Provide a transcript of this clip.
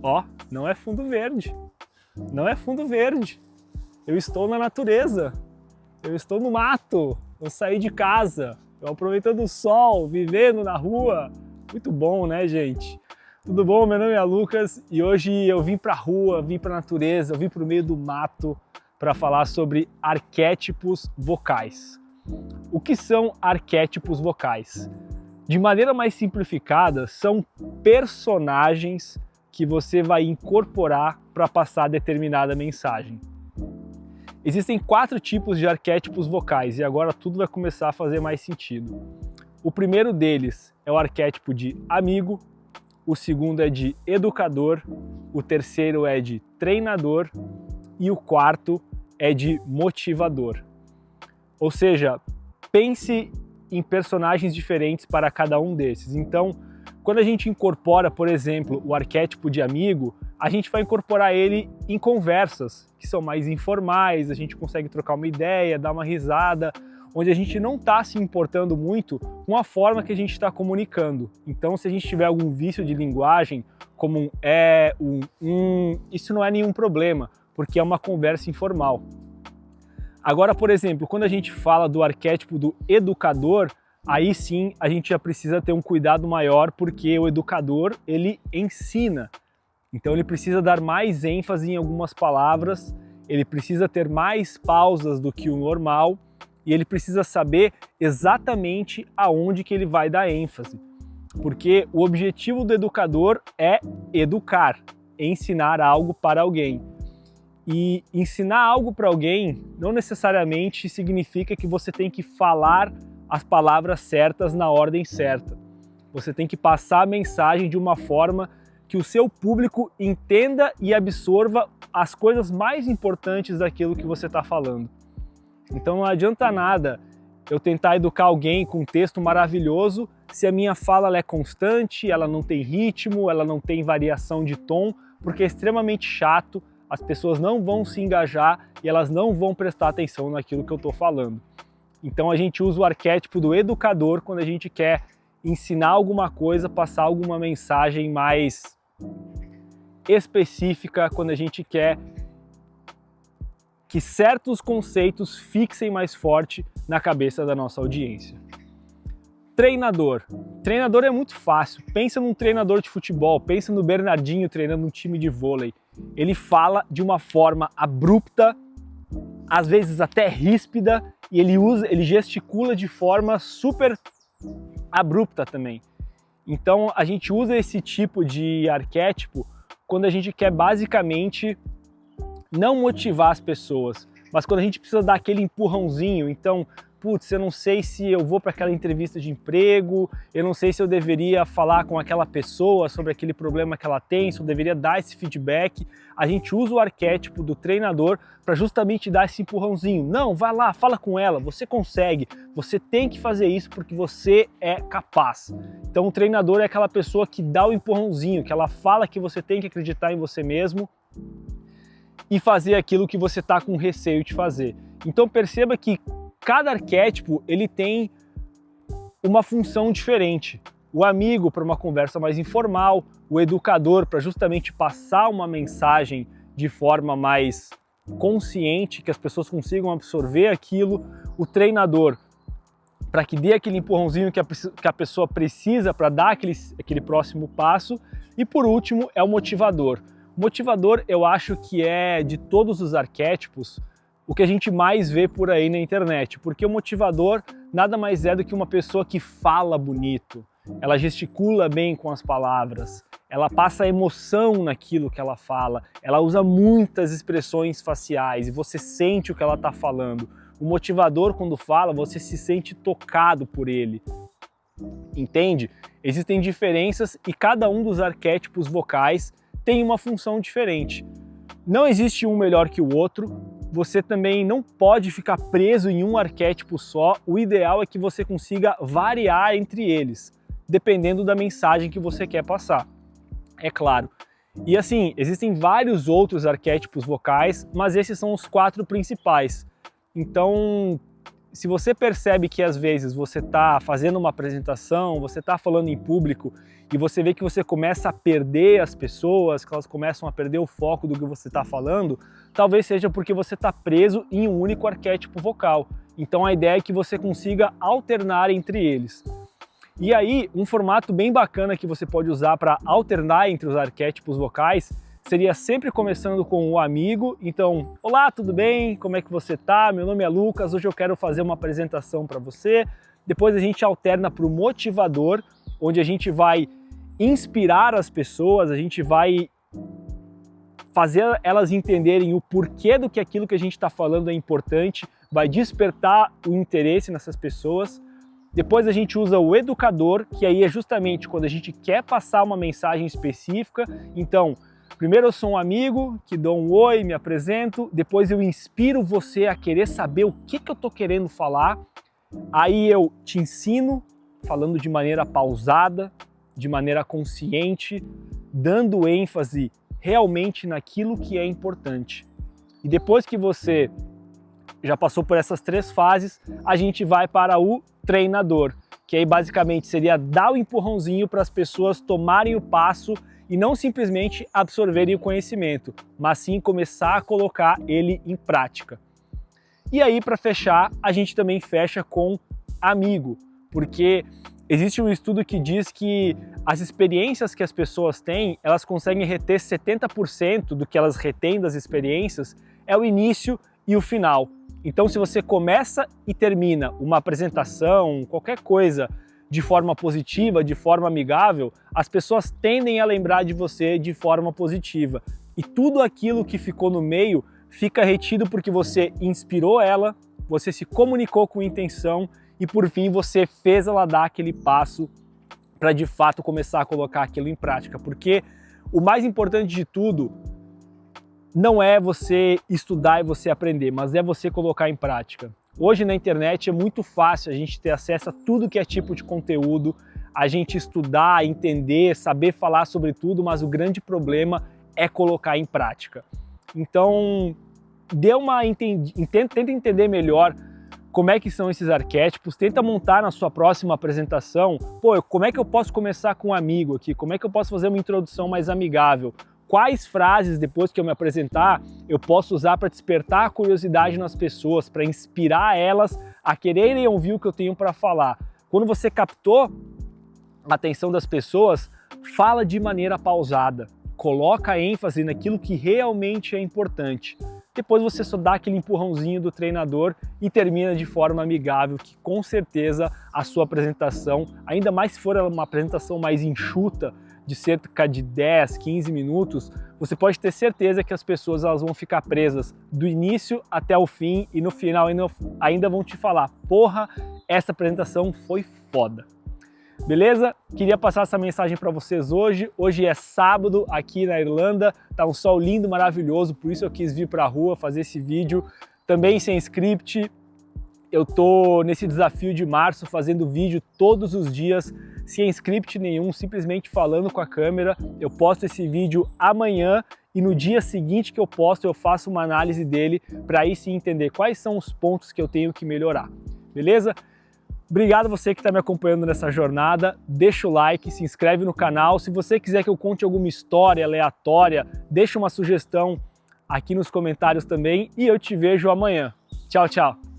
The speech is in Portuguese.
Ó, não é fundo verde. Não é fundo verde. Eu estou na natureza. Eu estou no mato. Eu saí de casa. Eu aproveitando o sol, vivendo na rua. Muito bom, né, gente? Tudo bom? Meu nome é Lucas e hoje eu vim pra rua, vim pra natureza, eu vim pro meio do mato para falar sobre arquétipos vocais. O que são arquétipos vocais? De maneira mais simplificada, são personagens que você vai incorporar para passar determinada mensagem. Existem 4 tipos de arquétipos vocais e agora tudo vai começar a fazer mais sentido. O primeiro deles é o arquétipo de amigo, o segundo é de educador, o terceiro é de treinador e o quarto é de motivador. Ou seja, pense em personagens diferentes para cada um desses. Então, quando a gente incorpora, por exemplo, o arquétipo de amigo, a gente vai incorporar ele em conversas que são mais informais, a gente consegue trocar uma ideia, dar uma risada, onde a gente não está se importando muito com a forma que a gente está comunicando. Então, se a gente tiver algum vício de linguagem, como um é, isso não é nenhum problema, porque é uma conversa informal. Agora, por exemplo, quando a gente fala do arquétipo do educador, aí sim a gente já precisa ter um cuidado maior, porque o educador, ele ensina. Então ele precisa dar mais ênfase em algumas palavras, ele precisa ter mais pausas do que o normal e ele precisa saber exatamente aonde que ele vai dar ênfase. Porque o objetivo do educador é educar, ensinar algo para alguém. E ensinar algo para alguém não necessariamente significa que você tem que falar as palavras certas na ordem certa. Você tem que passar a mensagem de uma forma que o seu público entenda e absorva as coisas mais importantes daquilo que você está falando. Então não adianta nada eu tentar educar alguém com um texto maravilhoso se a minha fala ela é constante, ela não tem ritmo, ela não tem variação de tom, porque é extremamente chato, as pessoas não vão se engajar e elas não vão prestar atenção naquilo que eu estou falando. Então a gente usa o arquétipo do educador quando a gente quer ensinar alguma coisa, passar alguma mensagem mais específica, quando a gente quer que certos conceitos fixem mais forte na cabeça da nossa audiência. Treinador. Treinador é muito fácil. Pensa num treinador de futebol, pensa no Bernardinho treinando um time de vôlei. Ele fala de uma forma abrupta, às vezes até ríspida, e ele gesticula de forma super abrupta também. Então a gente usa esse tipo de arquétipo quando a gente quer basicamente não motivar as pessoas, mas quando a gente precisa dar aquele empurrãozinho. Então, putz, eu não sei se eu vou para aquela entrevista de emprego, eu não sei se eu deveria falar com aquela pessoa sobre aquele problema que ela tem, se eu deveria dar esse feedback. A gente usa o arquétipo do treinador para justamente dar esse empurrãozinho. Não, vai lá, fala com ela, você consegue, você tem que fazer isso porque você é capaz. Então o treinador é aquela pessoa que dá o empurrãozinho, que ela fala que você tem que acreditar em você mesmo e fazer aquilo que você está com receio de fazer. Então perceba que cada arquétipo ele tem uma função diferente. O amigo para uma conversa mais informal, o educador para justamente passar uma mensagem de forma mais consciente, que as pessoas consigam absorver aquilo, o treinador para que dê aquele empurrãozinho que a pessoa precisa para dar aquele próximo passo, e por último é o motivador. O motivador, eu acho que é, de todos os arquétipos, o que a gente mais vê por aí na internet, porque o motivador nada mais é do que uma pessoa que fala bonito, ela gesticula bem com as palavras, ela passa emoção naquilo que ela fala, ela usa muitas expressões faciais e você sente o que ela está falando. O motivador, quando fala, você se sente tocado por ele. Entende? Existem diferenças e cada um dos arquétipos vocais tem uma função diferente. Não existe um melhor que o outro, você também não pode ficar preso em um arquétipo só, o ideal é que você consiga variar entre eles, dependendo da mensagem que você quer passar, é claro. E assim, existem vários outros arquétipos vocais, mas esses são os 4 principais. Então, se você percebe que às vezes você está fazendo uma apresentação, você está falando em público e você vê que você começa a perder as pessoas, que elas começam a perder o foco do que você está falando, talvez seja porque você está preso em um único arquétipo vocal. Então a ideia é que você consiga alternar entre eles. E aí, um formato bem bacana que você pode usar para alternar entre os arquétipos vocais seria sempre começando com o amigo. Então, olá, tudo bem? Como é que você tá? Meu nome é Lucas, hoje eu quero fazer uma apresentação para você. Depois a gente alterna para o motivador, onde a gente vai inspirar as pessoas, a gente vai fazer elas entenderem o porquê do que aquilo que a gente está falando é importante, vai despertar o interesse nessas pessoas. Depois a gente usa o educador, que aí é justamente quando a gente quer passar uma mensagem específica. Então, primeiro eu sou um amigo, que dou um oi, me apresento, depois eu inspiro você a querer saber o que eu estou querendo falar. Aí eu te ensino, falando de maneira pausada, de maneira consciente, dando ênfase realmente naquilo que é importante. E depois que você já passou por essas 3 fases, a gente vai para o treinador, que aí basicamente seria dar o empurrãozinho para as pessoas tomarem o passo e não simplesmente absorverem o conhecimento, mas sim começar a colocar ele em prática. E aí, para fechar, a gente também fecha com amigo, porque existe um estudo que diz que as experiências que as pessoas têm, elas conseguem reter 70% do que elas retêm das experiências, é o início e o final. Então, se você começa e termina uma apresentação, qualquer coisa, de forma positiva, de forma amigável, as pessoas tendem a lembrar de você de forma positiva. E tudo aquilo que ficou no meio fica retido porque você inspirou ela, você se comunicou com intenção e, por fim, você fez ela dar aquele passo para, de fato, começar a colocar aquilo em prática. Porque o mais importante de tudo não é você estudar e você aprender, mas é você colocar em prática. Hoje na internet é muito fácil a gente ter acesso a tudo que é tipo de conteúdo, a gente estudar, entender, saber falar sobre tudo, mas o grande problema é colocar em prática. Então, tenta entender melhor como é que são esses arquétipos, tenta montar na sua próxima apresentação, como é que eu posso começar com um amigo aqui, como é que eu posso fazer uma introdução mais amigável, quais frases, depois que eu me apresentar, eu posso usar para despertar a curiosidade nas pessoas, para inspirar elas a quererem ouvir o que eu tenho para falar. Quando você captou a atenção das pessoas, fala de maneira pausada, coloca ênfase naquilo que realmente é importante. Depois você só dá aquele empurrãozinho do treinador e termina de forma amigável, que com certeza a sua apresentação, ainda mais se for uma apresentação mais enxuta, de cerca de 10, 15 minutos, você pode ter certeza que as pessoas elas vão ficar presas do início até o fim e no final ainda vão te falar: porra, essa apresentação foi foda. Beleza? Queria passar essa mensagem para vocês hoje. Hoje é sábado aqui na Irlanda, tá um sol lindo, maravilhoso, por isso eu quis vir para a rua fazer esse vídeo. Também sem script, eu tô nesse desafio de março fazendo vídeo todos os dias, sem script nenhum, simplesmente falando com a câmera. Eu posto esse vídeo amanhã e no dia seguinte que eu posto eu faço uma análise dele para aí sim entender quais são os pontos que eu tenho que melhorar. Beleza? Obrigado você que está me acompanhando nessa jornada, deixa o like, se inscreve no canal. Se você quiser que eu conte alguma história aleatória, deixa uma sugestão aqui nos comentários também e eu te vejo amanhã. Tchau, tchau!